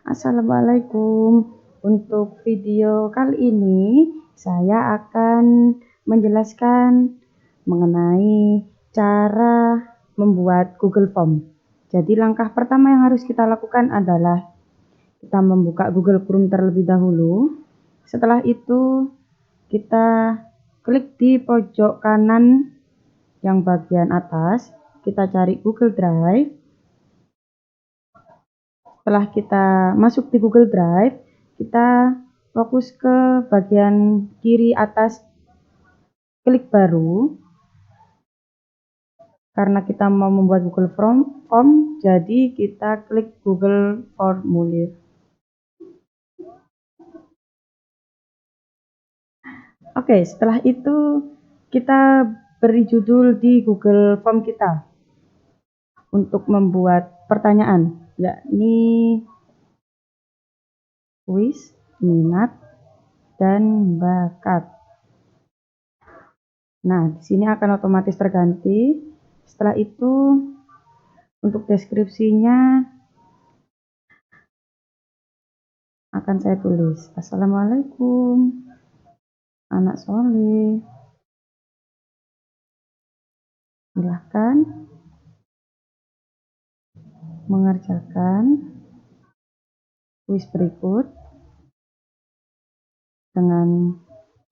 Assalamualaikum. Untuk video kali ini, saya akan menjelaskan mengenai cara membuat Google Form. Jadi langkah pertama yang harus kita lakukan adalah kita membuka Google Chrome terlebih dahulu. Setelah itu, kita klik di pojok kanan yang bagian atas, kita cari Google Drive. Setelah kita masuk di Google Drive, kita fokus ke bagian kiri atas, klik baru. Karena kita mau membuat Google Form, jadi kita klik Google Formulir. Oke, setelah itu kita beri judul di Google Form kita untuk membuat pertanyaan, yakni kuis, minat, dan bakat. Nah, di sini akan otomatis terganti. Setelah itu, untuk deskripsinya akan saya tulis, Assalamualaikum, anak soleh. Silahkan mengerjakan kuis berikut dengan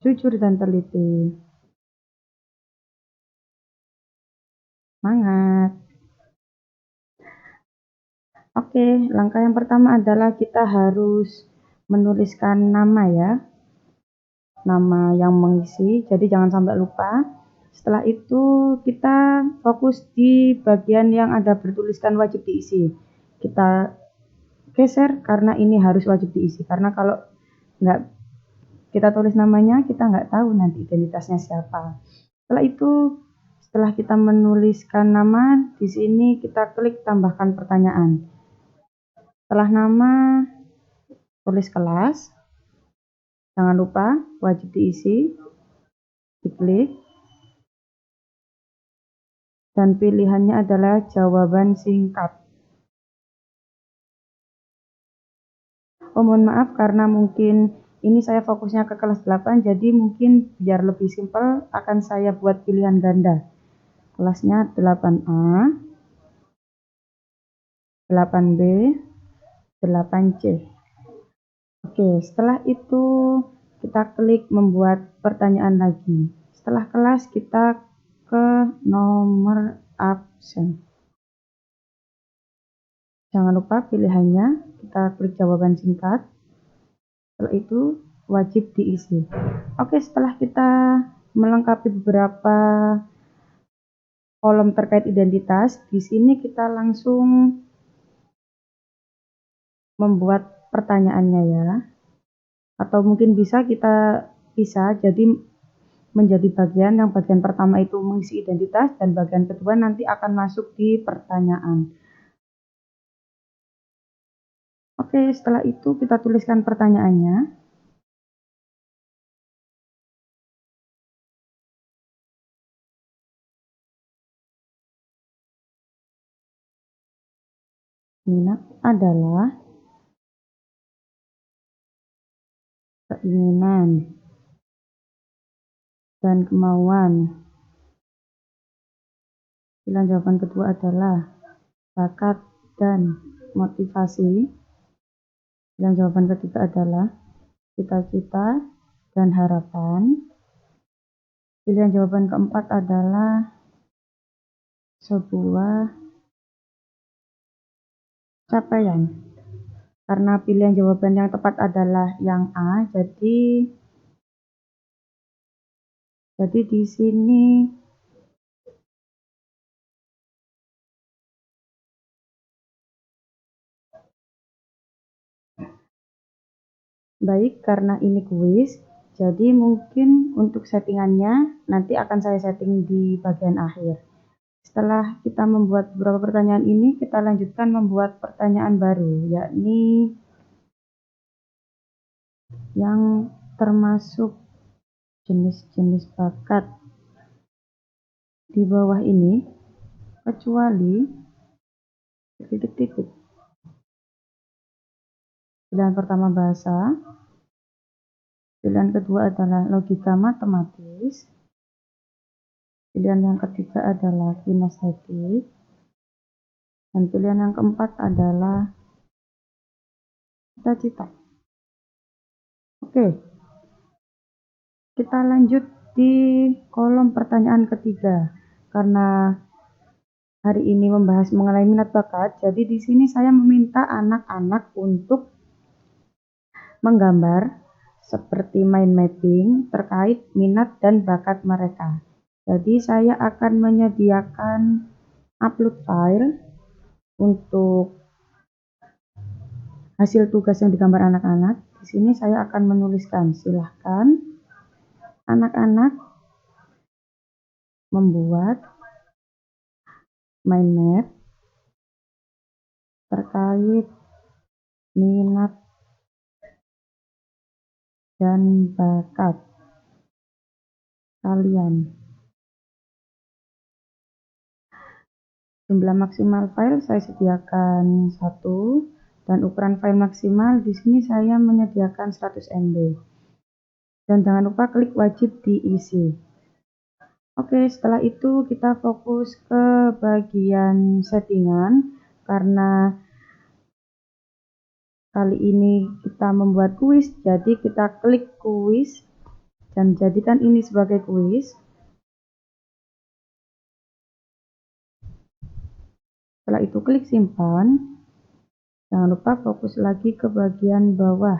jujur dan teliti. Semangat! Oke, langkah yang pertama adalah kita harus menuliskan nama ya, nama yang mengisi, jadi jangan sampai lupa. Setelah itu kita fokus di bagian yang ada bertuliskan wajib diisi. Kita geser karena ini harus wajib diisi, karena kalau nggak kita tulis namanya, kita nggak tahu nanti identitasnya siapa. Setelah itu, setelah kita menuliskan nama, di sini kita klik tambahkan pertanyaan. Setelah nama, tulis kelas. Jangan lupa wajib diisi, diklik. Dan pilihannya adalah jawaban singkat. Oh, mohon maaf karena mungkin ini saya fokusnya ke kelas 8, jadi mungkin biar lebih simpel akan saya buat pilihan ganda. Kelasnya 8A, 8B, 8C. Oke, setelah itu kita klik membuat pertanyaan lagi. Setelah kelas kita ke nomor absen. Jangan lupa pilihannya, kita klik jawaban singkat. Setelah itu wajib diisi. Oke, setelah kita melengkapi beberapa kolom terkait identitas, di sini kita langsung membuat pertanyaannya ya. Atau mungkin bisa kita pisah jadi menjadi bagian, yang bagian pertama itu mengisi identitas dan bagian kedua nanti akan masuk di pertanyaan. Oke, setelah itu kita tuliskan pertanyaannya. Minat adalah keinginan dan kemauan. Pilihan jawaban kedua adalah bakat dan motivasi. Pilihan jawaban ketiga adalah cita-cita dan harapan. Pilihan jawaban keempat adalah sebuah capaian. Karena pilihan jawaban yang tepat adalah yang A, jadi di sini baik, karena ini kuis, jadi mungkin untuk settingannya nanti akan saya setting di bagian akhir. Setelah kita membuat beberapa pertanyaan ini, kita lanjutkan membuat pertanyaan baru, yakni yang termasuk jenis-jenis bakat di bawah ini, kecuali titik-titik. Pilihan pertama bahasa. Pilihan kedua adalah logika matematis. Pilihan yang ketiga adalah kinestetik. Dan pilihan yang keempat adalah cita-cita. Oke, kita lanjut di kolom pertanyaan ketiga. Karena hari ini membahas mengenai minat bakat, jadi di sini saya meminta anak-anak untuk menggambar seperti mind mapping terkait minat dan bakat mereka. Jadi saya akan menyediakan upload file untuk hasil tugas yang digambar anak-anak. Di sini saya akan menuliskan, silahkan anak-anak membuat mind map terkait minat dan bakat kalian. Jumlah maksimal file saya sediakan 1 dan ukuran file maksimal di sini saya menyediakan 100 MB. Dan jangan lupa klik wajib diisi. Oke, setelah itu kita fokus ke bagian settingan karena kali ini kita membuat kuis, jadi kita klik kuis dan jadikan ini sebagai kuis. Setelah itu klik simpan. Jangan lupa fokus lagi ke bagian bawah.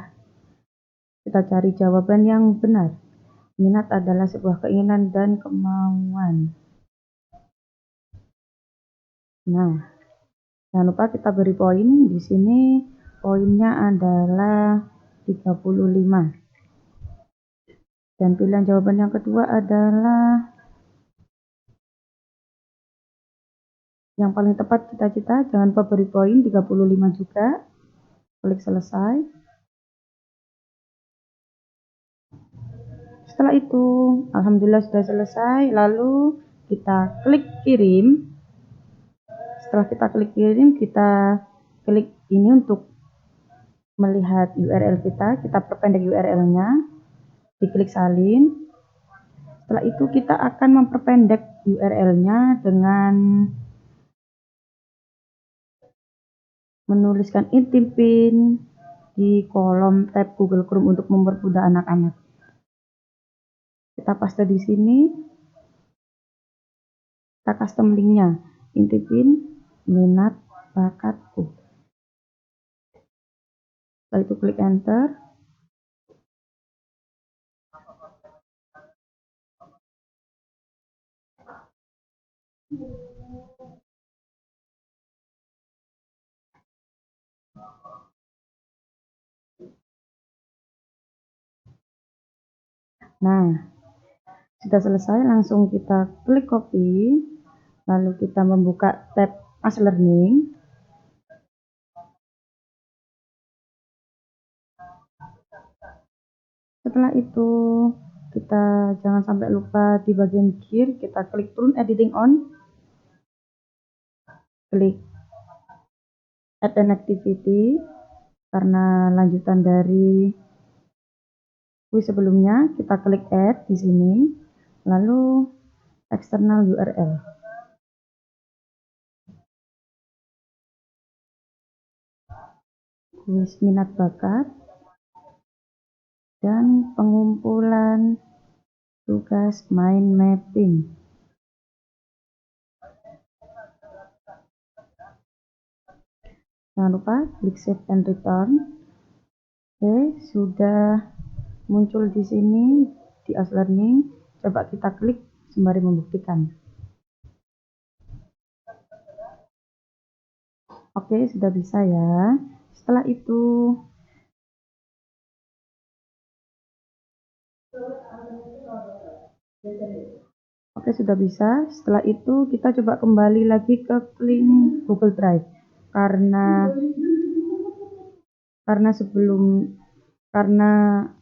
Kita cari jawaban yang benar. Minat adalah sebuah keinginan dan kemauan. Nah, jangan lupa kita beri poin. Di sini poinnya adalah 35. Dan pilihan jawaban yang kedua adalah yang paling tepat, cita-cita. Jangan lupa beri poin 35 juga. Klik selesai. Setelah itu, alhamdulillah sudah selesai. Lalu kita klik kirim. Setelah kita klik kirim, kita klik ini untuk melihat URL kita perpendek URL-nya, diklik salin. Setelah itu kita akan memperpendek URL-nya dengan menuliskan inti pin di kolom tab Google Chrome untuk mempermudah anak-anak. Kita paste di sini. Kita custom linknya, inti pin minat bakatku. Setelah itu klik enter. Nah, sudah selesai, langsung kita klik copy, lalu kita membuka tab As Learning. Setelah itu kita jangan sampai lupa di bagian gear, kita klik turn editing on, klik add an activity karena lanjutan dari kuis sebelumnya. Kita klik add di sini, lalu external URL. Kuis minat bakat dan pengumpulan tugas mind mapping. Jangan lupa klik save and return. Oke, sudah muncul di sini di As Learning. Coba kita klik sembari membuktikan. Oke, sudah bisa ya. Setelah itu sudah bisa. Setelah itu kita coba kembali lagi ke link Google Drive karena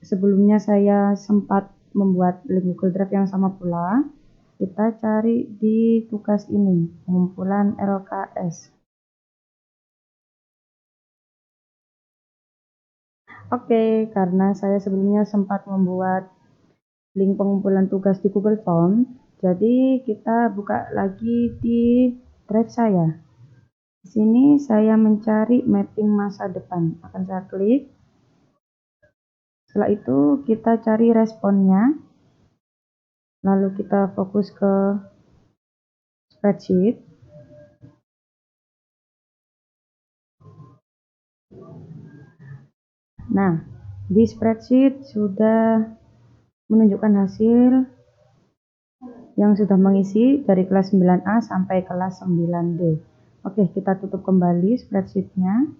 sebelumnya saya sempat membuat link Google Drive yang sama pula. Kita cari di tugas ini, pengumpulan LKS. Oke, karena saya sebelumnya sempat membuat link pengumpulan tugas di Google Form, jadi kita buka lagi di Drive saya. Di sini saya mencari mapping masa depan. Akan saya klik. Setelah itu kita cari responnya. Lalu kita fokus ke spreadsheet. Nah, di spreadsheet sudah menunjukkan hasil yang sudah mengisi dari kelas 9A sampai kelas 9D. Oke, kita tutup kembali spreadsheet-nya.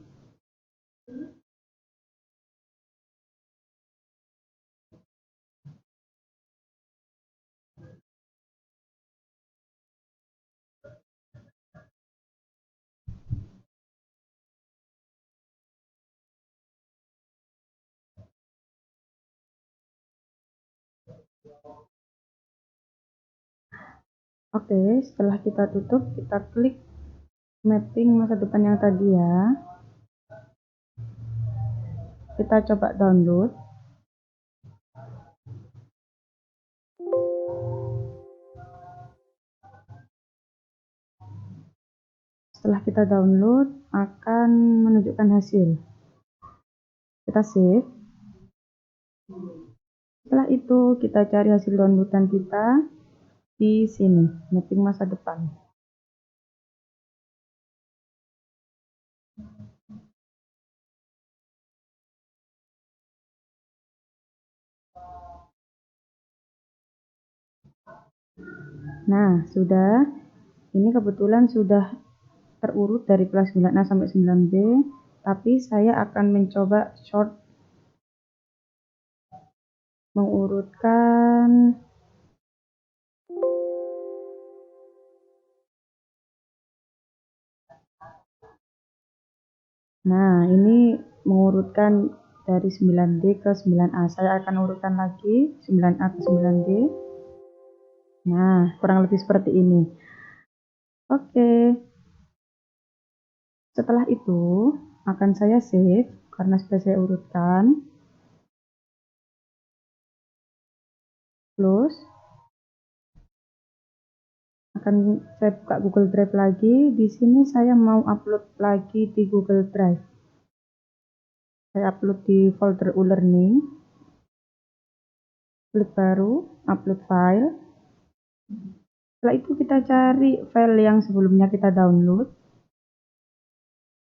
Oke, setelah kita tutup, kita klik mapping masa depan yang tadi ya. Kita coba download. Setelah kita download, akan menunjukkan hasil. Kita save. Setelah itu, kita cari hasil downloadan kita di sini, mapping masa depan. Nah, sudah. Ini kebetulan sudah terurut dari kelas 9A sampai 9B, tapi saya akan mencoba short mengurutkan ini mengurutkan dari 9D ke 9A. Saya akan urutkan lagi 9A ke 9D. Nah, kurang lebih seperti ini. Oke. Setelah itu akan saya save karena sudah saya urutkan. Close. Akan saya buka Google Drive lagi. Di sini saya mau upload lagi di Google Drive. Saya upload di folder e-learning. Klik baru, upload file. Setelah itu kita cari file yang sebelumnya kita download.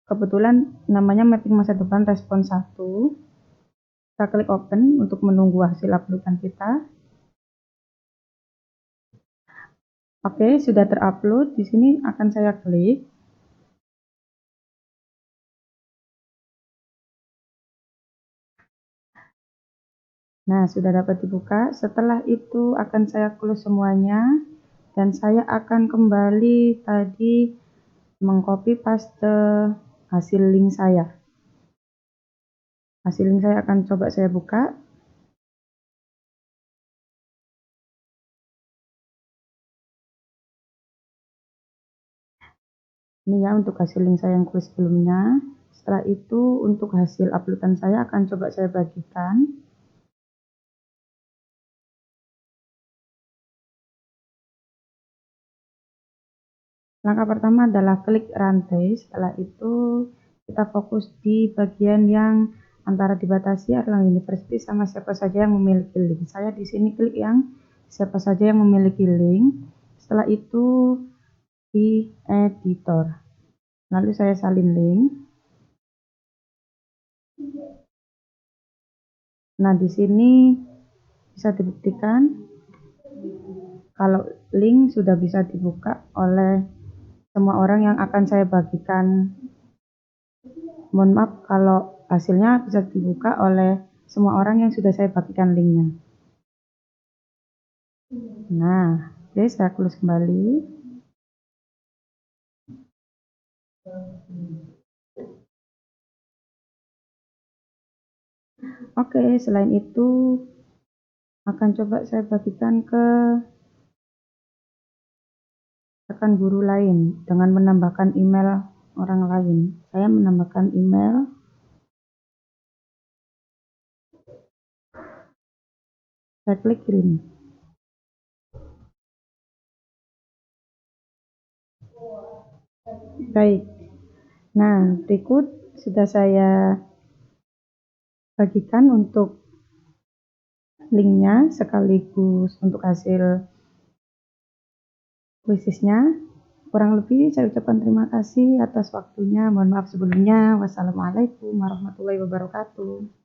Kebetulan namanya mapping masa depan respon 1. Kita klik open untuk menunggu hasil uploadan kita. Oke, sudah terupload. Di sini akan saya klik. Nah, sudah dapat dibuka. Setelah itu akan saya close semuanya dan saya akan kembali tadi mengcopy paste hasil link saya. Hasil link saya akan coba saya buka. Ini ya untuk hasil link saya yang kuis sebelumnya. Setelah itu untuk hasil uploadan saya akan coba saya bagikan. Langkah pertama adalah klik rantai. Setelah itu kita fokus di bagian yang antara dibatasi Erlangga University sama siapa saja yang memiliki link. Saya di sini klik yang siapa saja yang memiliki link. Setelah itu di editor. Lalu saya salin link. Nah, di sini bisa dibuktikan kalau link sudah bisa dibuka oleh semua orang yang akan saya bagikan. Mohon maaf kalau hasilnya bisa dibuka oleh semua orang yang sudah saya bagikan linknya. Nah, oke, saya close kembali. Oke, selain itu akan coba saya bagikan ke rekan guru lain dengan menambahkan email orang lain. Saya menambahkan email Saya klik kirim. Baik. Nah, berikut sudah saya bagikan untuk linknya sekaligus untuk hasil kuisisnya. Kurang lebih saya ucapkan terima kasih atas waktunya. Mohon maaf sebelumnya. Wassalamualaikum warahmatullahi wabarakatuh.